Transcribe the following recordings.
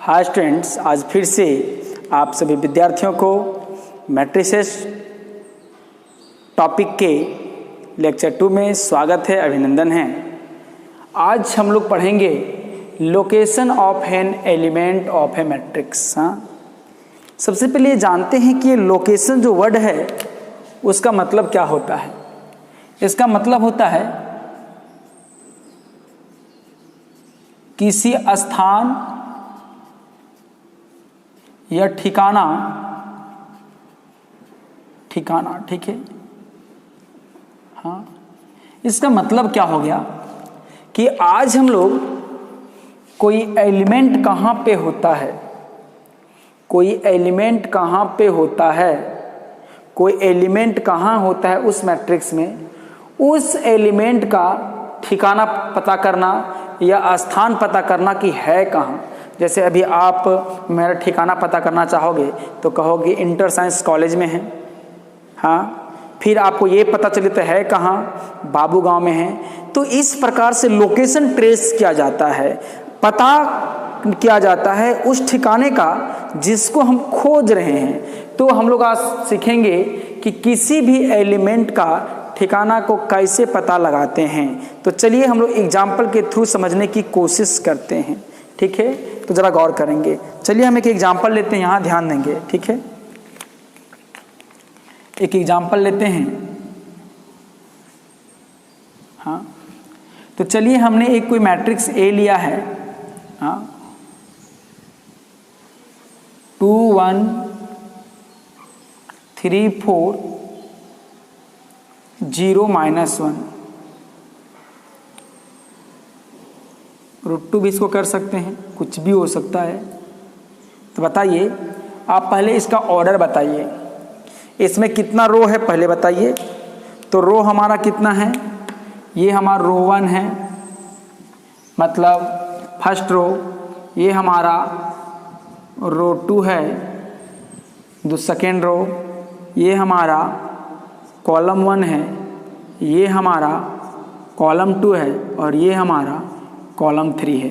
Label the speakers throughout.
Speaker 1: Hi students, आज फिर से आप सभी विद्यार्थियों को मैट्रिसेस टॉपिक के लेक्चर 2 में स्वागत है, अभिनंदन है। आज हम लोग पढ़ेंगे location of an element of A matrix. सबसे पहले जानते हैं कि लोकेशन जो वर्ड है उसका मतलब क्या होता है। इसका मतलब होता है किसी स्थान या ठिकाना, ठीक है। हाँ, इसका मतलब क्या हो गया कि आज हम लोग कोई एलिमेंट कहाँ पे होता है, कोई एलिमेंट कहाँ पे होता है, कोई एलिमेंट कहाँ होता है उस मैट्रिक्स में, उस एलिमेंट का ठिकाना पता करना या स्थान पता करना कि है कहाँ। जैसे अभी आप मेरा ठिकाना पता करना चाहोगे तो कहोगे इंटर साइंस कॉलेज में है। हाँ, फिर आपको ये पता चले तो है कहाँ, बाबू गांव में है। तो इस प्रकार से लोकेशन ट्रेस किया जाता है, पता किया जाता है उस ठिकाने का जिसको हम खोज रहे हैं। तो हम लोग आज सीखेंगे कि किसी भी एलिमेंट का ठिकाना को कैसे पता लगाते हैं। तो चलिए हम लोग एग्जाम्पल के थ्रू समझने की कोशिश करते हैं, ठीक है। तो जरा गौर करेंगे। चलिए हम एक एग्जाम्पल लेते हैं, यहाँ ध्यान देंगे, ठीक है। एक एग्जाम्पल लेते हैं। हाँ, तो चलिए हमने एक कोई मैट्रिक्स ए लिया है। हाँ, 2 1 3 4 0 -1 √2 भी इसको कर सकते हैं, कुछ भी हो सकता है। तो बताइए, आप पहले इसका ऑर्डर बताइए, इसमें कितना रो है पहले बताइए। तो रो हमारा कितना है, ये हमारा रो 1 है, मतलब फर्स्ट रो। ये हमारा रो 2 है, सेकेंड रो। ये हमारा कॉलम 1 है, ये हमारा कॉलम 2 है, और ये हमारा कॉलम 3 है।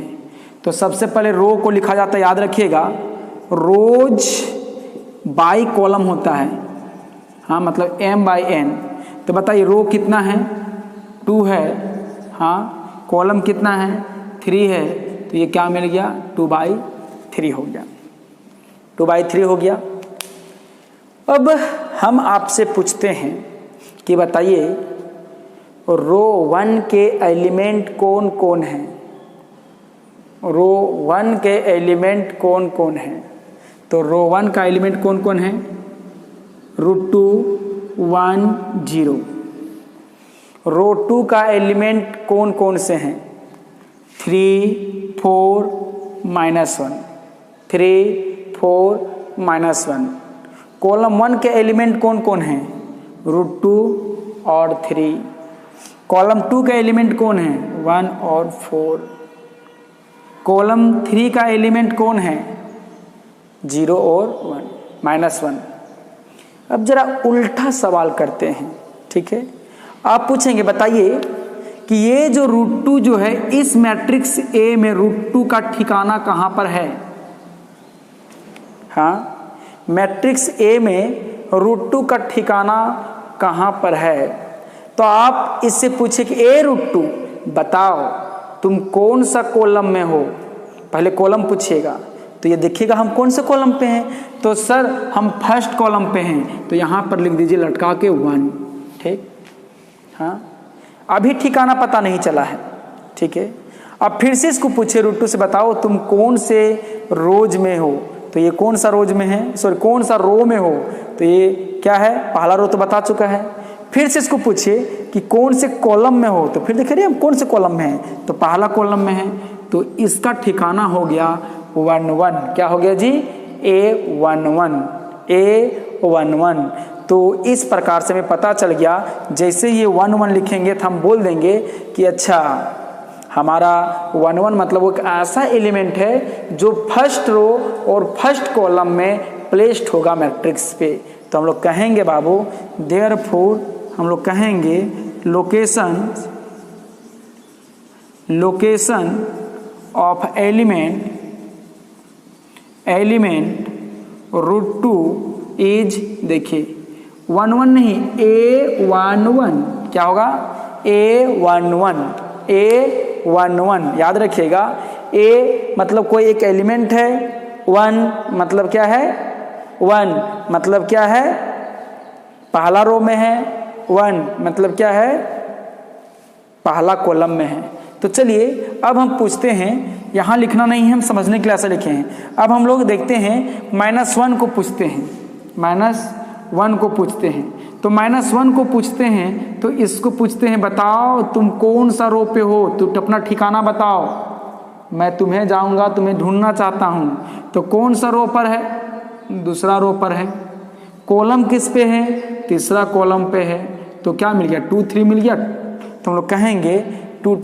Speaker 1: तो सबसे पहले रो को लिखा जाता है, याद रखिएगा, रोज बाई कॉलम होता है। हाँ, मतलब m/n। तो बताइए रो कितना है, 2 है। हाँ, कॉलम कितना है, 3 है। तो ये क्या मिल गया, 2/3 हो गया, 2/3 हो गया। अब हम आपसे पूछते हैं कि बताइए रो 1 के एलिमेंट कौन कौन हैं, रो 1 के एलिमेंट कौन कौन है। तो रो 1 का एलिमेंट कौन कौन है, √2 1 0। रो 2 का एलिमेंट कौन कौन से हैं, 3 4 -1, 3 4 -1। कॉलम 1 के एलिमेंट कौन कौन हैं, √2 और 3। कॉलम 2 का एलिमेंट कौन है, 1 और 4। कॉलम 3 का एलिमेंट कौन है, 0 और 1। अब जरा उल्टा सवाल करते हैं, ठीक है। आप पूछेंगे बताइए कि ये जो √2 जो है इस मैट्रिक्स ए में √2 का ठिकाना कहाँ पर है। हाँ, मैट्रिक्स ए में √2 का ठिकाना कहाँ पर है। तो आप इससे पूछे कि ए √2 बताओ तुम कौन सा कॉलम में हो। पहले कॉलम पूछिएगा, तो ये देखिएगा हम कौन से कॉलम पे हैं। तो सर हम फर्स्ट कॉलम पे हैं, तो यहाँ पर लिख दीजिए लटका के 1, ठीक। हाँ, अभी ठिकाना पता नहीं चला है, ठीक है। अब फिर से इसको पूछे √2 से बताओ तुम कौन से रोज में हो। तो ये कौन सा रोज में है, सॉरी कौन सा रो में हो। तो ये क्या है, पहला रो तो बता चुका है। फिर से इसको पूछिए कि कौन से कॉलम में हो। तो फिर देखिए हम कौन से कॉलम में हैं, तो पहला कॉलम में है। तो इसका ठिकाना हो गया 1 1। क्या हो गया जी, A11, A11। तो इस प्रकार से हमें पता चल गया, जैसे ये 1 1 लिखेंगे तो हम बोल देंगे कि अच्छा हमारा 1 1 मतलब वो एक ऐसा एलिमेंट है जो फर्स्ट रो और फर्स्ट कॉलम में प्लेस्ड होगा मैट्रिक्स पे। तो हम लोग कहेंगे बाबू, देयरफॉर हम लोग कहेंगे location of element element √2 is, देखिए 1 1 नहीं, A11 क्या होगा, A11 याद रखिएगा। A मतलब कोई एक एलिमेंट है, 1 मतलब क्या है, 1 मतलब क्या है, पहला रो में है, 1 मतलब क्या है, पहला कॉलम में है। तो चलिए अब हम पूछते हैं, यहाँ लिखना नहीं है, हम समझने के लिए ऐसा लिखे हैं। अब हम लोग देखते हैं -1 को पूछते हैं, -1 को पूछते हैं। तो -1 को पूछते हैं तो इसको पूछते हैं, बताओ तुम कौन सा रो पे हो, तुम अपना ठिकाना बताओ, मैं तुम्हें जाऊंगा, तुम्हें ढूंढना चाहता हूँ। तो कौन सा रो पर है, दूसरा रो पर है। कॉलम किस पे है, तीसरा कॉलम पे है। तो क्या मिल गया, 2 3 मिल गया। तो हम लोग कहेंगे 2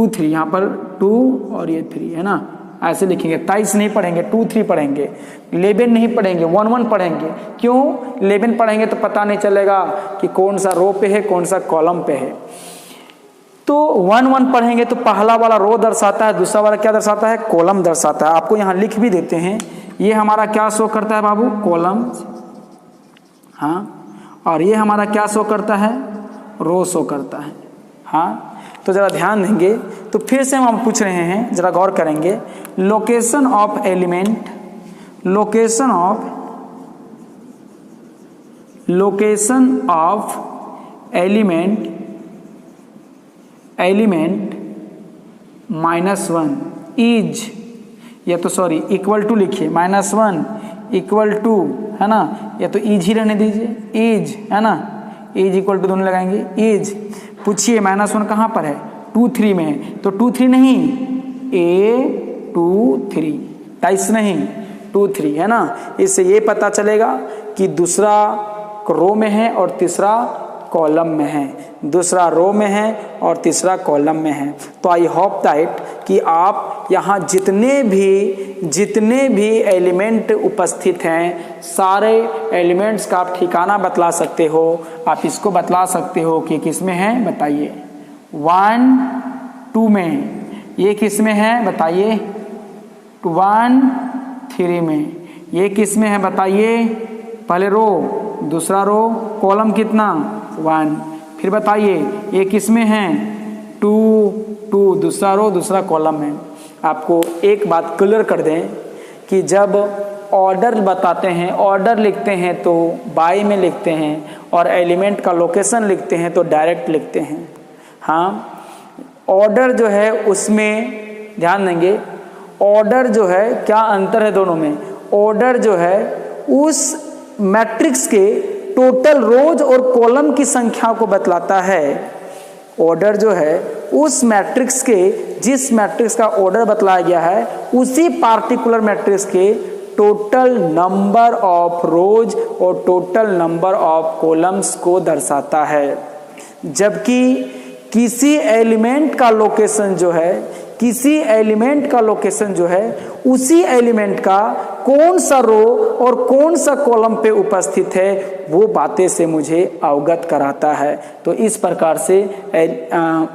Speaker 1: 3, यहाँ पर 2 और ये 3 है ना, ऐसे लिखेंगे। 23 नहीं पढ़ेंगे, 2 3 पढ़ेंगे। 11 नहीं पढ़ेंगे, 1 1 पढ़ेंगे। क्यों, 11 पढ़ेंगे तो पता नहीं चलेगा कि कौन सा रो पे है, कौन सा कॉलम पे है। तो 1 1 पढ़ेंगे तो पहला वाला रो दर्शाता है, दूसरा वाला क्या दर्शाता है, कॉलम दर्शाता है। आपको यहाँ लिख भी देते हैं, ये हमारा क्या शो करता है बाबू, कॉलम, हाँ, और ये हमारा क्या शो करता है, रो शो करता है। हाँ, तो जरा ध्यान देंगे। तो फिर से हम पूछ रहे हैं, जरा गौर करेंगे। Location of element, location of element -1 is, या तो सॉरी इक्वल टू लिखिए, -1 इक्वल टू, है ना, या तो इज ही रहने दीजिए, इज, है ना, इज इक्वल टू दोनों लगाएंगे, इज। पूछिए -1 कहाँ पर है, 2 3 में है। तो 2 3 नहीं, A23, 23 नहीं, 2 3 है ना। इससे ये पता चलेगा कि दूसरा रो में है और तीसरा कॉलम में है, दूसरा रो में है और तीसरा कॉलम में है। तो आई होप दैट कि आप यहाँ जितने भी एलिमेंट उपस्थित हैं, सारे एलिमेंट्स का आप ठिकाना बतला सकते हो। आप इसको बतला सकते हो कि किस में है, बताइए। 1 2 में, ये किस में है बताइए, 1 3 में, ये किस में है बताइए, पहले रो, दूसरा रो, कॉलम कितना, 1। फिर बताइए ये किस में है, 2 2, दूसरा रो, दूसरा कॉलम है। आपको एक बात क्लियर कर दें कि जब ऑर्डर बताते हैं, ऑर्डर लिखते हैं तो बाय में लिखते हैं, और एलिमेंट का लोकेशन लिखते हैं तो डायरेक्ट लिखते हैं। हाँ, ऑर्डर जो है उसमें ध्यान देंगे, ऑर्डर जो है क्या अंतर है दोनों में। ऑर्डर जो है उस मैट्रिक्स के टोटल रोज और कॉलम की संख्या को बतलाता है। ऑर्डर जो है उस मैट्रिक्स के, जिस मैट्रिक्स का ऑर्डर बतलाया गया है, उसी पार्टिकुलर मैट्रिक्स के टोटल नंबर ऑफ रोज और टोटल नंबर ऑफ कॉलम्स को दर्शाता है। जबकि किसी एलिमेंट का लोकेशन जो है, किसी एलिमेंट का लोकेशन जो है, उसी एलिमेंट का कौन सा रो और कौन सा कॉलम पे उपस्थित है, वो बातें से मुझे अवगत कराता है। तो इस प्रकार से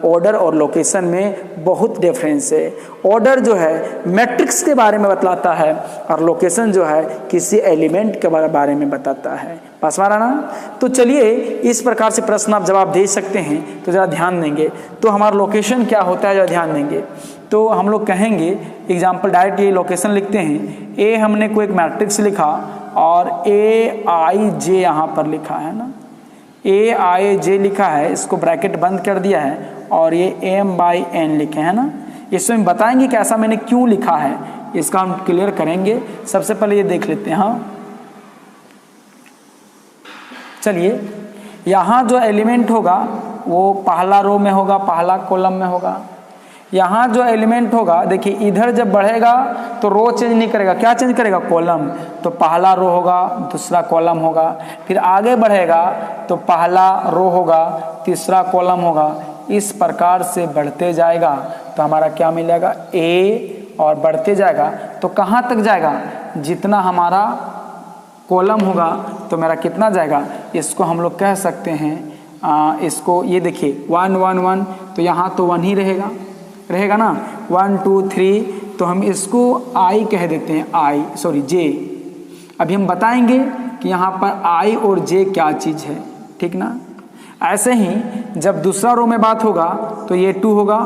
Speaker 1: ऑर्डर और लोकेशन में बहुत डिफरेंस है। ऑर्डर जो है मैट्रिक्स के बारे में बतलाता है और लोकेशन जो है किसी एलिमेंट के बारे में बताता है। पास मारा ना। तो चलिए इस प्रकार से प्रश्न आप जवाब दे सकते हैं। तो ज़रा ध्यान देंगे, तो हमारा लोकेशन क्या होता है, ज़रा ध्यान देंगे। तो हम लोग कहेंगे एग्जाम्पल डायरेक्ट ये लोकेशन लिखते हैं। ए हमने कोई एक मैट्रिक्स लिखा और AIJ यहाँ पर लिखा है ना, AIJ लिखा है, इसको ब्रैकेट बंद कर दिया है और ये M/N लिखे हैं ना। इसमें बताएंगे कि ऐसा मैंने क्यों लिखा है, इसका हम क्लियर करेंगे। सबसे पहले ये देख लेते हैं। हाँ चलिए, यहाँ जो एलिमेंट होगा वो पहला रो में होगा, पहला कॉलम में होगा। यहाँ जो एलिमेंट होगा, देखिए इधर जब बढ़ेगा तो रो चेंज नहीं करेगा, क्या चेंज करेगा, कॉलम। तो पहला रो होगा, दूसरा कॉलम होगा। फिर आगे बढ़ेगा तो पहला रो होगा, तीसरा कॉलम होगा। इस प्रकार से बढ़ते जाएगा तो हमारा क्या मिलेगा, ए, और बढ़ते जाएगा तो कहाँ तक जाएगा, जितना हमारा कॉलम होगा तो मेरा कितना जाएगा, इसको हम लोग कह सकते हैं इसको, ये देखिए 1 1 1, तो यहाँ तो 1 ही रहेगा ना। 1 2 3, तो हम इसको आई कह देते हैं, जे। अभी हम बताएंगे कि यहाँ पर आई और जे क्या चीज़ है, ठीक ना। ऐसे ही जब दूसरा रो में बात होगा तो ये 2 होगा,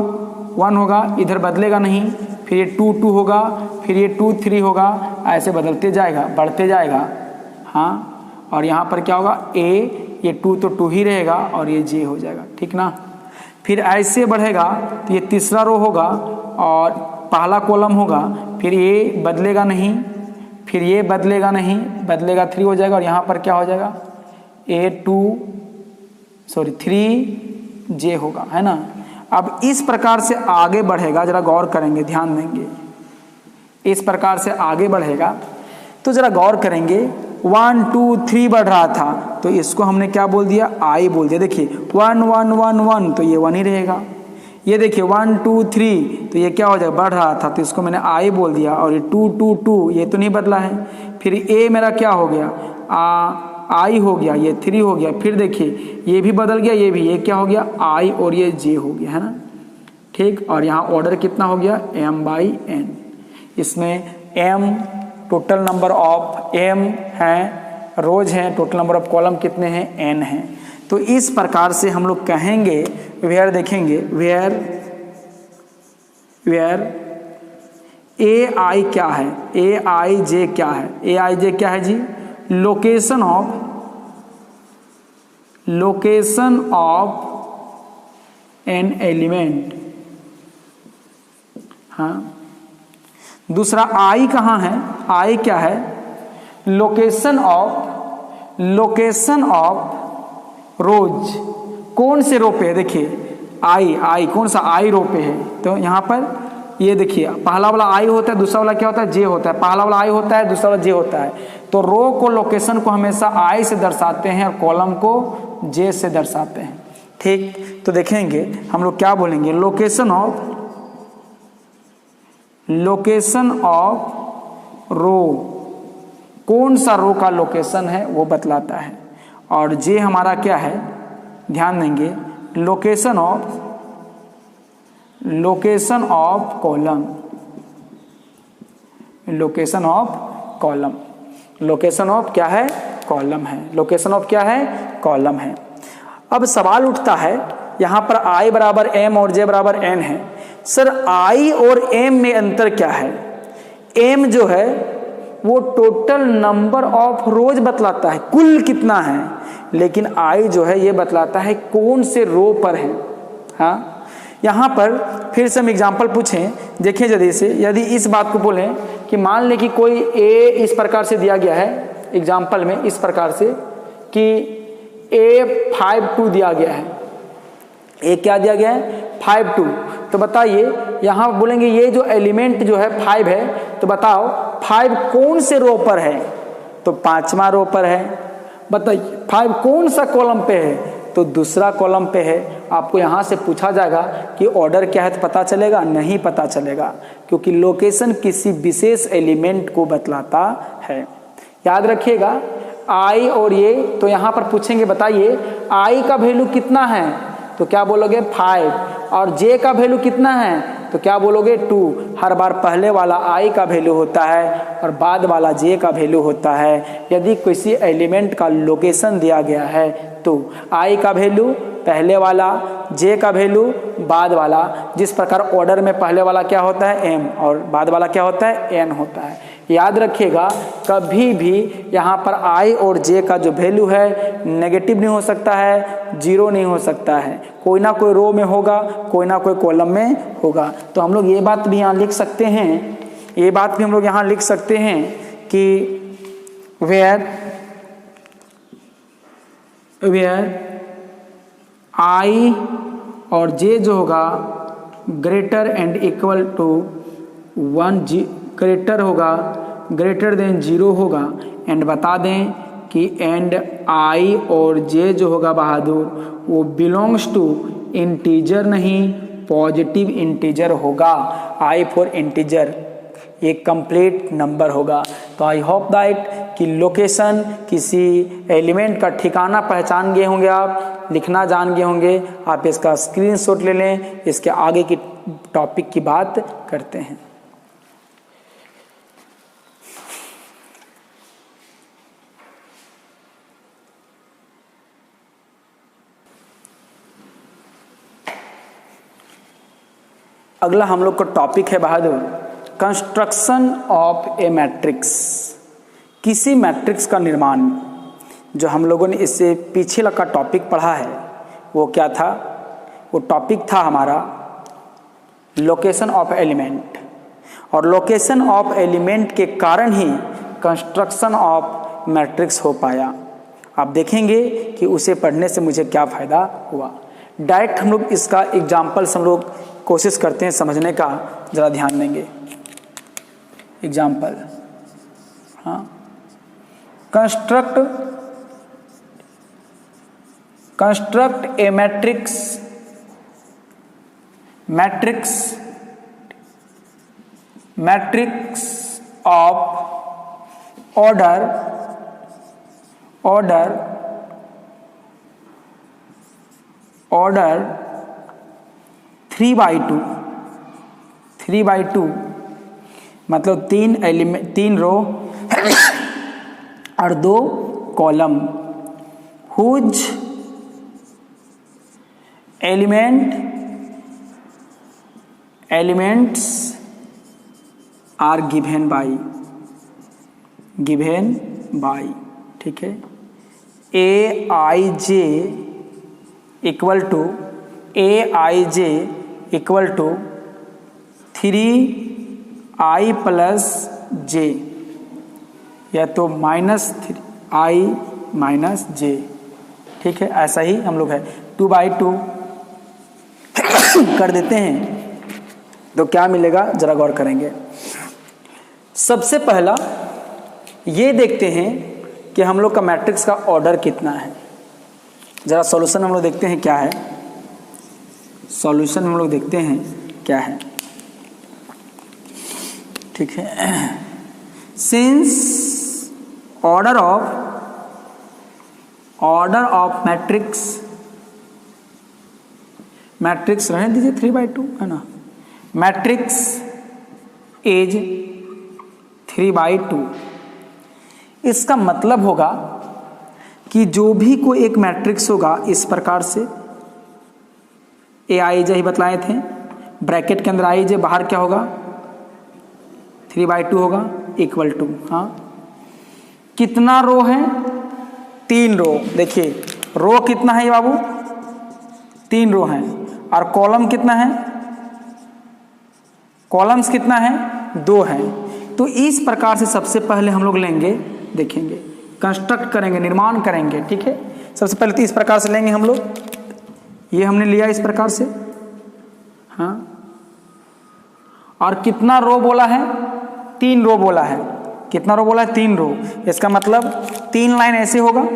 Speaker 1: 1 होगा, इधर बदलेगा नहीं, फिर ये 2 2 होगा, फिर ये 2 3 होगा, ऐसे बदलते जाएगा, बढ़ते जाएगा। हाँ, और यहाँ पर क्या होगा, ए, ये 2 तो 2 ही रहेगा और ये जे हो जाएगा, ठीक ना। फिर ऐसे बढ़ेगा तो ये तीसरा रो होगा और पहला कॉलम होगा, फिर ये बदलेगा नहीं, फिर ये बदलेगा नहीं, बदलेगा 3 हो जाएगा और यहाँ पर क्या हो जाएगा, 3 जे होगा, है ना। अब इस प्रकार से आगे बढ़ेगा, जरा गौर करेंगे, ध्यान देंगे, इस प्रकार से आगे बढ़ेगा तो जरा गौर करेंगे। 1 2 3 बढ़ रहा था तो इसको हमने क्या बोल दिया, आई बोल दिया। देखिए 1 1 1 1 तो ये 1 ही रहेगा। ये देखिए 1 2 3 तो ये क्या हो जाएगा, बढ़ रहा था तो इसको मैंने आई बोल दिया। और ये 2 2 2 ये तो नहीं बदला है। फिर ए मेरा क्या हो गया, आई हो गया, ये 3 हो गया। फिर देखिए ये भी बदल गया, ये भी, ये क्या हो गया, आई और ये जे हो गया, है ना, ठीक। और यहाँ ऑर्डर कितना हो गया, m/n। इसमें m total number of m हैं, रोज हैं, टोटल नंबर ऑफ कॉलम कितने हैं, n हैं। तो इस प्रकार से हम लोग कहेंगे, वेयर देखेंगे, वेयर ए आई क्या है, ए आई जे क्या है, ए आई जे क्या है जी, लोकेशन ऑफ एन एलिमेंट। हाँ, दूसरा आई कहाँ है, आई क्या है, लोकेशन ऑफ रोज, कौन से रो पे है। देखिए आई कौन सा आई रो पे है, तो यहाँ पर ये देखिए पहला वाला आई होता है, दूसरा वाला क्या होता है, जे होता है। पहला वाला आई होता है, दूसरा वाला जे होता है। तो रो को, लोकेशन को हमेशा आई से दर्शाते हैं और कॉलम को जे से दर्शाते हैं, ठीक। तो देखेंगे हम लोग क्या बोलेंगे, लोकेशन ऑफ रो, कौन सा रो का लोकेशन है वो बतलाता है। और जे हमारा क्या है, ध्यान देंगे, location of column, location of क्या है, कॉलम है, लोकेशन ऑफ क्या है, कॉलम है। अब सवाल उठता है, यहाँ पर i बराबर m और j बराबर n है। सर i और m में अंतर क्या है, m जो है वो टोटल नंबर ऑफ रोज बतलाता है, कुल कितना है, लेकिन i जो है ये बतलाता है कौन से रो पर है। हाँ, यहाँ पर फिर से हम एग्जाम्पल पूछें, देखें जल्दी से। यदि इस बात को बोलें कि मान लें कि कोई a इस प्रकार से दिया गया है, एग्जाम्पल में इस प्रकार से कि A52 दिया गया है, ए क्या दिया गया है, 52। तो बताइए यहाँ बोलेंगे ये जो एलिमेंट जो है 5 है, तो बताओ 5 कौन से रो पर है, तो 5वां रो पर है। बताइए 5 कौन सा कॉलम पे है, तो दूसरा कॉलम पे है। आपको यहाँ से पूछा जाएगा कि ऑर्डर क्या है, तो पता चलेगा, नहीं पता चलेगा, क्योंकि लोकेशन किसी विशेष एलिमेंट को बतलाता है। याद रखिएगा आई और ये, तो यहाँ पर पूछेंगे बताइए आई का वैल्यू कितना है, तो क्या बोलोगे 5, और जे का वैल्यू कितना है, तो क्या बोलोगे 2। हर बार पहले वाला आई का वैल्यू होता है और बाद वाला जे का वैल्यू होता है। यदि किसी एलिमेंट का लोकेशन दिया गया है तो आई का वैल्यू पहले वाला, जे का वैल्यू बाद वाला। जिस प्रकार ऑर्डर में पहले वाला क्या होता है एम और बाद वाला क्या होता है एन होता है। याद रखिएगा कभी भी यहाँ पर आई और जे का जो वैल्यू है नेगेटिव नहीं हो सकता है, जीरो नहीं हो सकता है, कोई ना कोई रो में होगा, कोई ना कोई कॉलम में होगा। तो हम लोग ये बात भी यहाँ लिख सकते हैं, ये बात भी हम लोग यहाँ लिख सकते हैं कि वेयर आई और जे जो होगा greater and equal to 1, greater होगा, ग्रेटर देन 0 होगा। एंड बता दें कि एंड आई और जे जो होगा बहादुर वो बिलोंग्स टू इंटीजर नहीं पॉजिटिव इंटीजर होगा। आई फॉर इंटीजर ये कंप्लीट नंबर होगा। तो आई होप दैट कि लोकेशन किसी एलिमेंट का ठिकाना पहचान गए होंगे, आप लिखना जान गए होंगे। आप इसका स्क्रीनशॉट ले लें, इसके आगे की टॉपिक की बात करते हैं। अगला हम लोग का टॉपिक है बहादुर, कंस्ट्रक्शन ऑफ ए मैट्रिक्स। किसी मैट्रिक्स का निर्माण। जो हम लोगों ने इससे पीछे का टॉपिक पढ़ा है वो क्या था? वो टॉपिक था हमारा लोकेशन ऑफ एलिमेंट, और लोकेशन ऑफ एलिमेंट के कारण ही कंस्ट्रक्शन ऑफ मैट्रिक्स हो पाया। आप देखेंगे कि उसे पढ़ने से मुझे क्या फ़ायदा हुआ। डायरेक्ट हम लोग इसका एग्जाम्पल्स हम लोग कोशिश करते हैं समझने का, ज़रा ध्यान देंगे। एग्जाम्पल, हाँ, construct a matrix of order 3/2 मतलब 3 रो और 2 column, whose elements are given by, ठीक है। Aij equal to 3i plus j, या तो -3i माइनस j, ठीक है। ऐसा ही हम लोग है 2/2 कर देते हैं तो क्या मिलेगा, जरा गौर करेंगे। सबसे पहला ये देखते हैं कि हम लोग का मैट्रिक्स का ऑर्डर कितना है। जरा सॉल्यूशन हम लोग देखते हैं क्या है। सॉल्यूशन हम लोग देखते हैं क्या है, ठीक है। सिंस ऑर्डर ऑफ मैट्रिक्स रहने दीजिए 3/2 है ना, मैट्रिक्स इज 3/2। इसका मतलब होगा कि जो भी कोई एक मैट्रिक्स होगा इस प्रकार से, Aij ही बतलाए थे, ब्रैकेट के अंदर Aij, बाहर क्या होगा 3/2 होगा, इक्वल टू, हाँ, कितना रो है 3 रो। देखिए रो कितना है ये बाबू, 3 रो हैं, और कॉलम कितना है, कॉलम्स कितना है 2 हैं। तो इस प्रकार से सबसे पहले हम लोग लेंगे, देखेंगे, कंस्ट्रक्ट करेंगे, निर्माण करेंगे, ठीक है। सबसे पहले तो इस प्रकार से लेंगे हम लोग, ये हमने लिया इस प्रकार से, हाँ, और कितना रो बोला है 3 रो बोला है, कितना रो बोला है 3 रो। इसका मतलब 3 लाइन ऐसे होगा,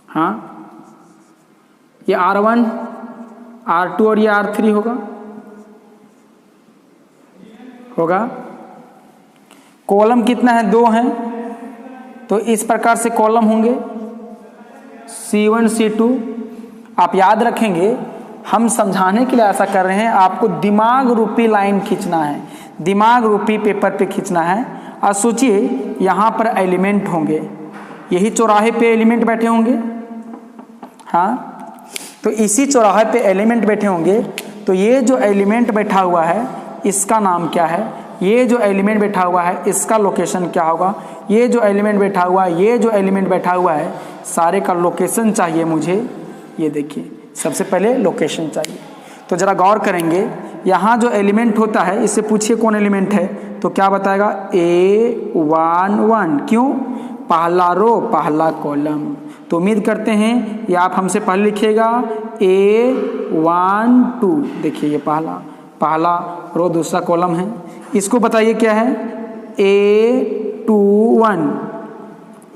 Speaker 1: हाँ, ये R1 R2 और ये R3 होगा। कॉलम कितना है 2 हैं, तो इस प्रकार से कॉलम होंगे C1 C2। आप याद रखेंगे हम समझाने के लिए ऐसा कर रहे हैं, आपको दिमाग रूपी लाइन खींचना है, दिमाग रूपी पेपर पे खींचना है। और सोचिए यहाँ पर एलिमेंट होंगे, यही चौराहे पे एलिमेंट बैठे होंगे, हाँ, तो इसी चौराहे पे एलिमेंट बैठे होंगे। तो ये जो एलिमेंट बैठा हुआ है इसका नाम क्या है, ये जो एलिमेंट बैठा हुआ है इसका लोकेशन क्या होगा, ये जो एलिमेंट बैठा हुआ है, ये जो एलिमेंट बैठा हुआ है, सारे का लोकेशन चाहिए मुझे। ये देखिए सबसे पहले लोकेशन चाहिए। तो ज़रा गौर करेंगे, यहाँ जो एलिमेंट होता है इससे पूछिए कौन एलिमेंट है, तो क्या बताएगा A11। क्यों, पहला रो पहला कॉलम। तो उम्मीद करते हैं ये आप हमसे पहले लिखिएगा A12। देखिए ये पहला रो दूसरा कॉलम है। इसको बताइए क्या है A21।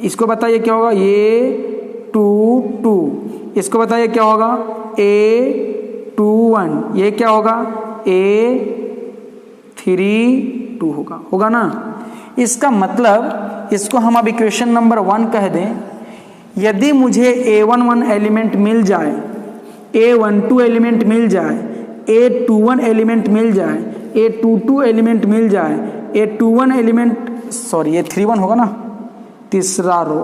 Speaker 1: इसको बताइए क्या होगा A22। इसको बताइए क्या होगा A21। ये क्या होगा A32 होगा ना। इसका मतलब इसको हम अब इक्वेशन नंबर 1 कह दें। यदि मुझे A11 एलिमेंट मिल जाए, A12 एलिमेंट मिल जाए, A21 एलिमेंट मिल जाए, A22 एलिमेंट मिल जाए, A21 एलिमेंट सॉरी ये 31 होगा ना, तीसरा रो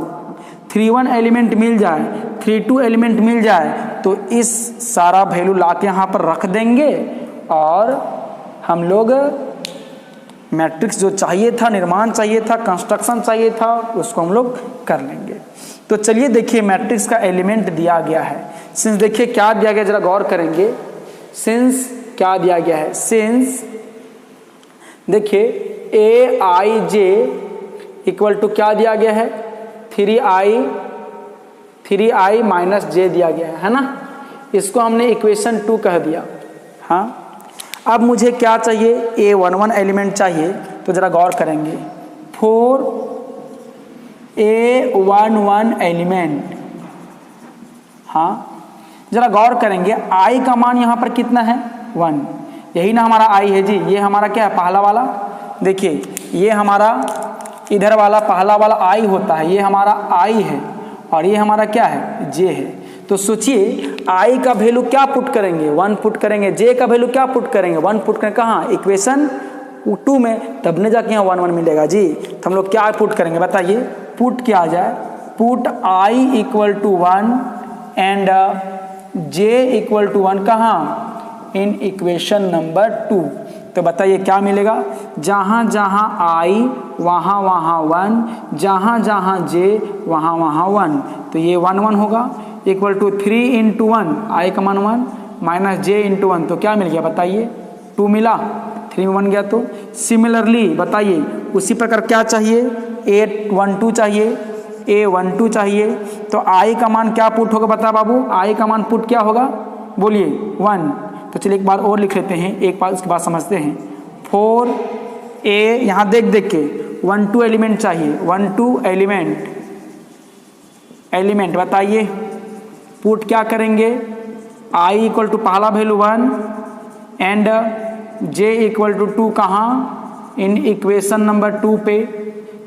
Speaker 1: 31 एलिमेंट मिल जाए, 32 एलिमेंट मिल जाए, तो इस सारा वैल्यू ला के यहाँ पर रख देंगे और हम लोग मैट्रिक्स जो चाहिए था, निर्माण चाहिए था, कंस्ट्रक्शन चाहिए था, उसको हम लोग कर लेंगे। तो चलिए देखिए मैट्रिक्स का एलिमेंट दिया गया है। सिंस देखिए क्या दिया गया, जरा गौर करेंगे। सिंस क्या दिया गया है, सिंस देखिए ए आई जे इक्वल टू क्या दिया गया है, 3i माइनस जे दिया गया है ना। इसको हमने इक्वेशन 2 कह दिया। हाँ, अब मुझे क्या चाहिए, A11 एलिमेंट चाहिए। तो जरा गौर करेंगे, 4A11 एलिमेंट। हाँ, जरा गौर करेंगे, i का मान यहाँ पर कितना है, 1। यही ना हमारा i है जी। ये हमारा क्या है, पहला वाला। देखिए ये हमारा इधर वाला पहला वाला i होता है, ये हमारा i है और ये हमारा क्या है, j है। तो सोचिए i का वैल्यू क्या पुट करेंगे, 1 पुट करेंगे। j का वैल्यू क्या पुट करेंगे, 1 पुट करेंगे। कहाँ, इक्वेशन 2 में, तब ने जाके यहाँ 1 1 मिलेगा जी। तो हम लोग क्या पुट करेंगे बताइए, पुट क्या आ जाए, put i equal to 1 and j equal to 1 कहाँ, इन इक्वेशन नंबर 2। तो बताइए क्या मिलेगा, जहाँ जहाँ i वहाँ वहाँ 1, जहाँ जहाँ j वहाँ वहाँ 1। तो ये 1 1 होगा, इक्वल टू 3 इंटू 1, i का मान 1 माइनस j इंटू 1। तो क्या मिल गया बताइए, 2 मिला, 3 में 1 गया। तो सिमिलरली बताइए उसी प्रकार क्या चाहिए, A12 चाहिए, A12 चाहिए। तो i का मान क्या पुट होगा बता बाबू, i का मान पुट क्या होगा बोलिए, 1। तो चलिए एक बार और लिख लेते हैं, एक बार उसके बाद समझते हैं। 4a, यहाँ देख देख के 1 2 एलिमेंट चाहिए, 1 2 एलिमेंट बताइए पुट क्या करेंगे, i इक्वल टू पहला value 1 and j equal to 2 कहाँ, इन इक्वेशन नंबर 2 पे।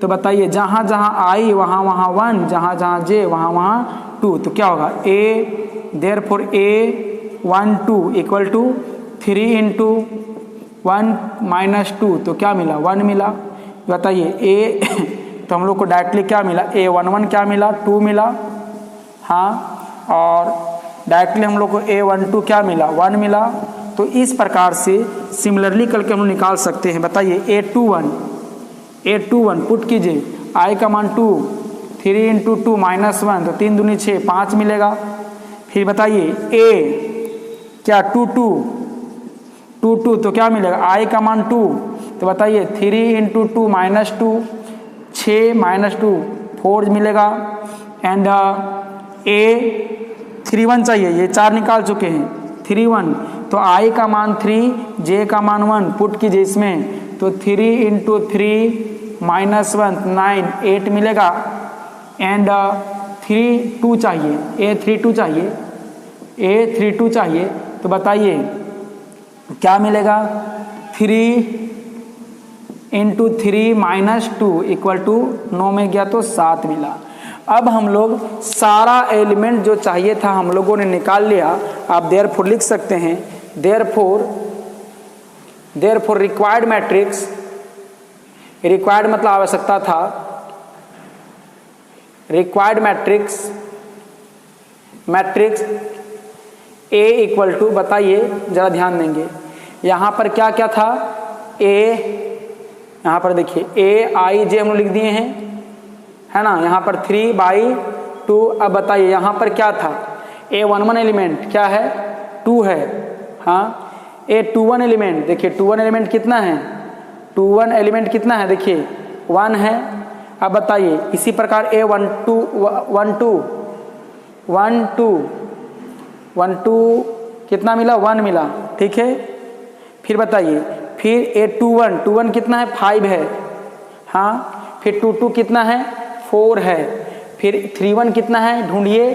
Speaker 1: तो बताइए जहाँ जहाँ i वहाँ वहाँ 1, जहाँ जहाँ j वहाँ वहाँ 2। तो क्या होगा, a therefore A12 equal to 3 into 1 minus 2। तो क्या मिला, 1 मिला। बताइए a तो हम लोग को डायरेक्टली क्या मिला, A11 क्या मिला, 2 मिला। हाँ, और डायरेक्टली हम लोग को A12 क्या मिला, 1 मिला। तो इस प्रकार से सिमिलरली करके हम लोग निकाल सकते हैं। बताइए A21 पुट कीजिए, i का मान 2, 3 इंटू 2 माइनस 1। तो 3 दूनी 6, 5 मिलेगा। फिर बताइए a क्या 2 2 तो क्या मिलेगा, i का मान 2। तो बताइए 3 इंटू 2 माइनस 2, 6 माइनस 2 4 मिलेगा। एंड A31 चाहिए, ये 4 निकाल चुके हैं, 31। तो i का मान 3, j का मान 1 पुट कीजिए इसमें। तो 3 इंटू 3 माइनस 1 9, 8 मिलेगा। एंड 32 चाहिए, A32 चाहिए। तो बताइए क्या मिलेगा, 3 इंटू 3 माइनस 2 इक्वल टू 9 में गया तो 7 मिला। अब हम लोग सारा एलिमेंट जो चाहिए था हम लोगों ने निकाल लिया। आप देयरफॉर लिख सकते हैं, देयरफॉर रिक्वायर्ड मैट्रिक्स, रिक्वायर्ड मतलब आवश्यकता था, required matrix A equal to, बताइए जरा ध्यान देंगे, यहाँ पर क्या क्या था, A, यहाँ पर देखिए A i j हम लोग लिख दिए हैं, है ना। यहाँ पर 3/2। अब बताइए यहाँ पर क्या था, A11 एलिमेंट क्या है, 2 है। हाँ, A21 एलिमेंट, देखिए 21 एलिमेंट कितना है, 21 एलिमेंट कितना है, देखिए 1 है। अब बताइए इसी प्रकार A12 कितना मिला, 1 मिला, ठीक है। फिर बताइए, फिर A21 कितना है, 5 है। हाँ, फिर 22 कितना है, 4 है। फिर 31 कितना है, ढूंढिए,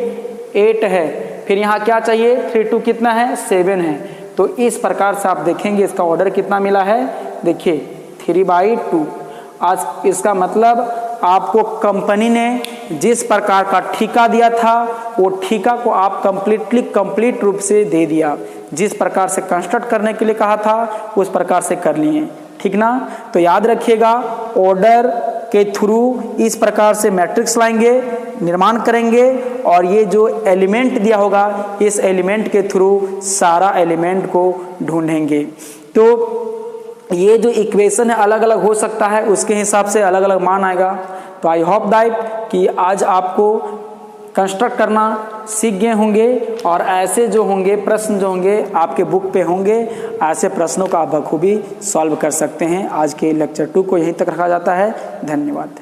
Speaker 1: 8 है। फिर यहाँ क्या चाहिए, 32 कितना है, 7 है। तो इस प्रकार से आप देखेंगे इसका ऑर्डर कितना मिला है, देखिए 3/2। आज इसका मतलब आपको कंपनी ने जिस प्रकार का ठेका दिया था वो ठेका को आप कंप्लीट रूप से दे दिया। जिस प्रकार से कंस्ट्रक्ट करने के लिए कहा था उस प्रकार से कर लिए, ठीक ना। तो याद रखिएगा, ऑर्डर के थ्रू इस प्रकार से मैट्रिक्स लाएंगे, निर्माण करेंगे और ये जो एलिमेंट दिया होगा इस एलिमेंट के थ्रू सारा एलिमेंट को ढूंढेंगे। तो ये जो इक्वेशन है अलग अलग हो सकता है, उसके हिसाब से अलग अलग मान आएगा। तो आई होप दैट कि आज आपको कंस्ट्रक्ट करना सीख गए होंगे और ऐसे जो होंगे प्रश्न जो होंगे आपके बुक पे होंगे, ऐसे प्रश्नों को आप बखूबी सॉल्व कर सकते हैं। आज के लेक्चर 2 को यहीं तक रखा जाता है। धन्यवाद।